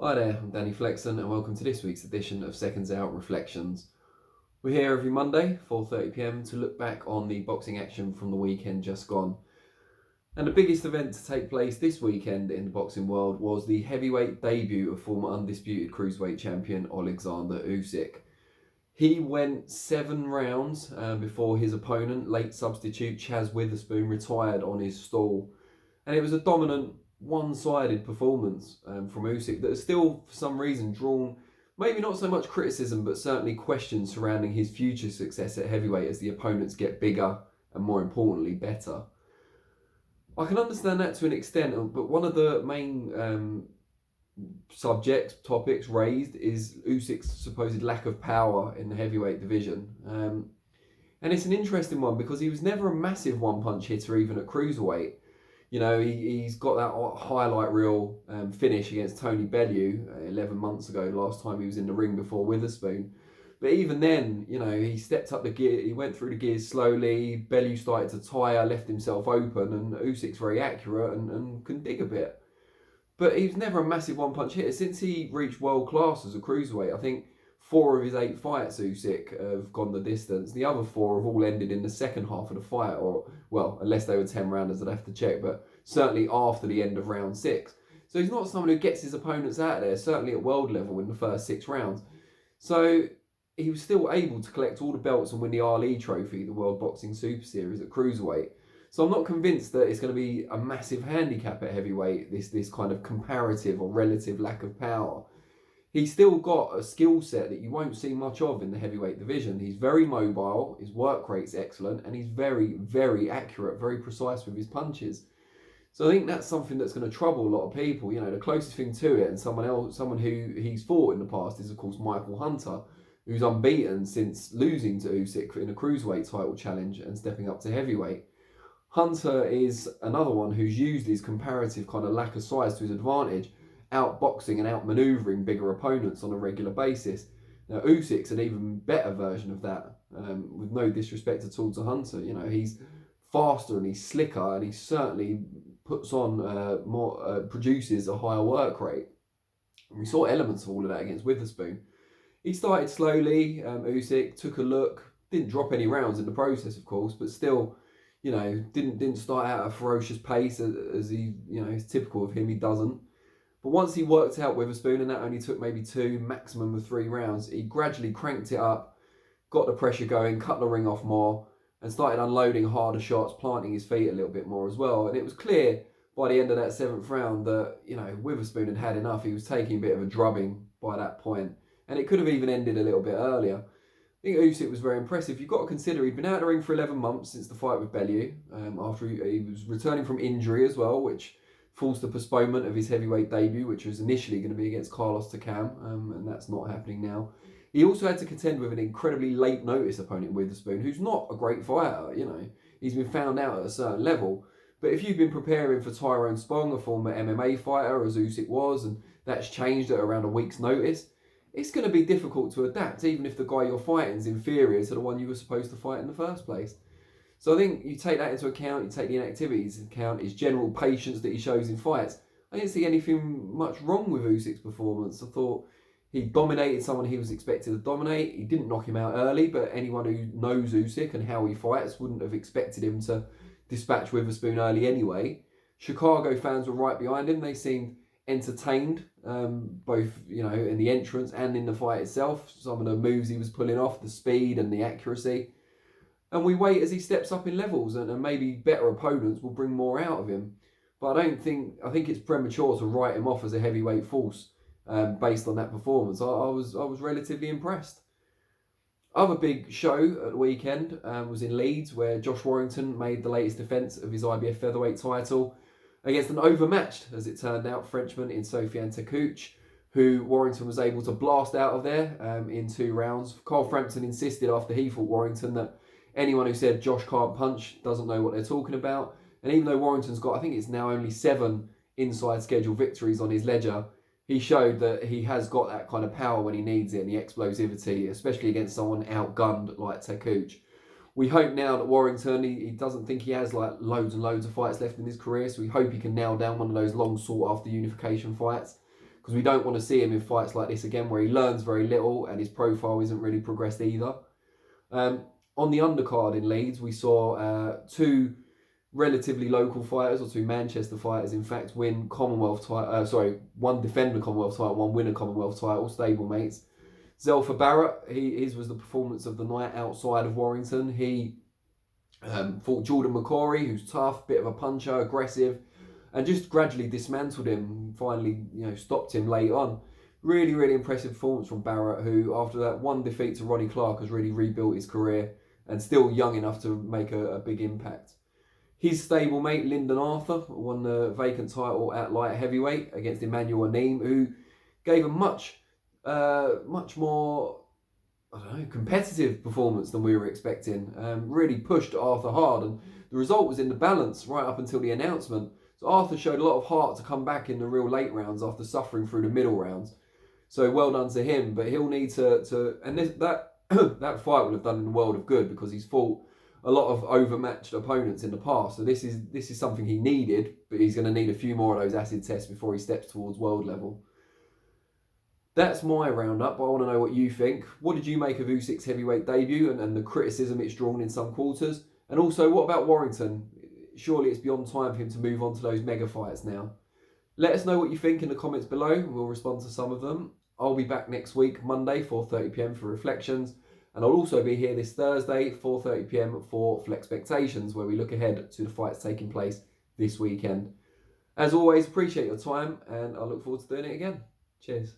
Hi there, I'm Danny Flexen and welcome to this week's edition of SecondsOut ReFLEXions. We're here every Monday, 4:30 p.m, to look back on the boxing action from the weekend just gone. And the biggest event to take place this weekend in the boxing world was the heavyweight debut of former undisputed cruiserweight champion Oleksandr Usyk. He went 7 rounds before his opponent, late substitute Chaz Witherspoon, retired on his stall. And it was a dominant, one-sided performance from Usyk that has still, for some reason, drawn maybe not so much criticism, but certainly questions surrounding his future success at heavyweight as the opponents get bigger and, more importantly, better. I can understand that to an extent, but one of the main topics raised is Usyk's supposed lack of power in the heavyweight division. And it's an interesting one because he was never a massive one-punch hitter even at cruiserweight. You know, he's got that highlight reel finish against Tony Bellew 11 months ago, last time he was in the ring before Witherspoon. But even then, you know, he stepped up the gear, he went through the gears slowly, Bellew started to tire, left himself open, and Usyk's very accurate and can dig a bit. But he was never a massive one-punch hitter. Since he reached world class as a cruiserweight, I think 4 of his 8 fights, Usyk, have gone the distance. The other 4 have all ended in the second half of the fight, or, well, unless they were 10 rounders, I'd have to check, but certainly after the end of round 6. So he's not someone who gets his opponents out of there, certainly at world level in the first 6 rounds. So he was still able to collect all the belts and win the Ali Trophy, the World Boxing Super Series at cruiserweight. So I'm not convinced that it's going to be a massive handicap at heavyweight, this kind of comparative or relative lack of power. He's still got a skill set that you won't see much of in the heavyweight division. He's very mobile, his work rate's excellent, and he's very, very accurate, very precise with his punches. So I think that's something that's going to trouble a lot of people. You know, the closest thing to it, and someone who he's fought in the past, is of course Michael Hunter, who's unbeaten since losing to Usyk in a cruiserweight title challenge and stepping up to heavyweight. Hunter is another one who's used his comparative kind of lack of size to his advantage, outboxing and outmaneuvering bigger opponents on a regular basis. Now Usyk's an even better version of that, with no disrespect at all to Hunter. You know, he's faster and he's slicker, and he certainly puts on produces a higher work rate. And we saw elements of all of that against Witherspoon. He started slowly. Usyk took a look, didn't drop any rounds in the process, of course, but still, you know, didn't start out at a ferocious pace as he, you know, is typical of him. He doesn't. But once he worked out Witherspoon, and that only took maybe 2, maximum of 3 rounds, he gradually cranked it up, got the pressure going, cut the ring off more, and started unloading harder shots, planting his feet a little bit more as well. And it was clear by the end of that 7th round that, you know, Witherspoon had had enough. He was taking a bit of a drubbing by that point, and it could have even ended a little bit earlier. I think Usyk was very impressive. You've got to consider he'd been out of the ring for 11 months since the fight with Bellew, after he was returning from injury as well, which forced the postponement of his heavyweight debut, which was initially going to be against Carlos Takam, and that's not happening now. He also had to contend with an incredibly late notice opponent, Witherspoon, who's not a great fighter. You know, he's been found out at a certain level. But if you've been preparing for Tyrone Spong, a former MMA fighter, as Usyk was, and that's changed at around a week's notice, it's going to be difficult to adapt, even if the guy you're fighting is inferior to the one you were supposed to fight in the first place. So I think you take that into account, you take the inactivities into account, his general patience that he shows in fights. I didn't see anything much wrong with Usyk's performance. I thought he dominated someone he was expected to dominate. He didn't knock him out early, but anyone who knows Usyk and how he fights wouldn't have expected him to dispatch Witherspoon early anyway. Chicago fans were right behind him. They seemed entertained, both, you know, in the entrance and in the fight itself. Some of the moves he was pulling off, the speed and the accuracy. And we wait as he steps up in levels, and maybe better opponents will bring more out of him. But I think it's premature to write him off as a heavyweight force based on that performance. I was relatively impressed. Other big show at the weekend was in Leeds, where Josh Warrington made the latest defence of his IBF featherweight title against an overmatched, as it turned out, Frenchman in Sofiane Takouch, who Warrington was able to blast out of there in 2 rounds. Carl Frampton insisted after he fought Warrington that anyone who said Josh can't punch doesn't know what they're talking about. And even though Warrington's got, I think it's now only 7 inside schedule victories on his ledger, he showed that he has got that kind of power when he needs it, and the explosivity, especially against someone outgunned like Takouch. We hope now that Warrington, he doesn't think he has like loads and loads of fights left in his career, so we hope he can nail down one of those long sought after unification fights. because we don't want to see him in fights like this again where he learns very little and his profile isn't really progressed either. On the undercard in Leeds, we saw two relatively local fighters, or two Manchester fighters, in fact, win Commonwealth title. One defend the Commonwealth title, one win a Commonwealth title, stablemates. Zelfa Barrett, his was the performance of the night outside of Warrington. He fought Jordan McCory, who's tough, bit of a puncher, aggressive, and just gradually dismantled him. Finally, stopped him late on. Really, really impressive performance from Barrett, who after that one defeat to Ronnie Clark has really rebuilt his career and still young enough to make a big impact. His stablemate, Lyndon Arthur, won the vacant title at light heavyweight against Emmanuel Aneem, who gave a much more, competitive performance than we were expecting. Really pushed Arthur hard, and the result was in the balance right up until the announcement. So Arthur showed a lot of heart to come back in the real late rounds after suffering through the middle rounds. So well done to him, but he'll need to and that that fight would have done him the world of good, because he's fought a lot of overmatched opponents in the past. So this is something he needed, but he's going to need a few more of those acid tests before he steps towards world level. That's my roundup, but I want to know what you think. What did you make of Usyk's heavyweight debut and the criticism it's drawn in some quarters? And also, what about Warrington? Surely it's beyond time for him to move on to those mega fights now. Let us know what you think in the comments below. We'll respond to some of them. I'll be back next week, Monday, 4:30 PM for ReFLEXions. And I'll also be here this Thursday, 4:30 PM for FlexPectations, where we look ahead to the fights taking place this weekend. As always, appreciate your time, and I look forward to doing it again. Cheers.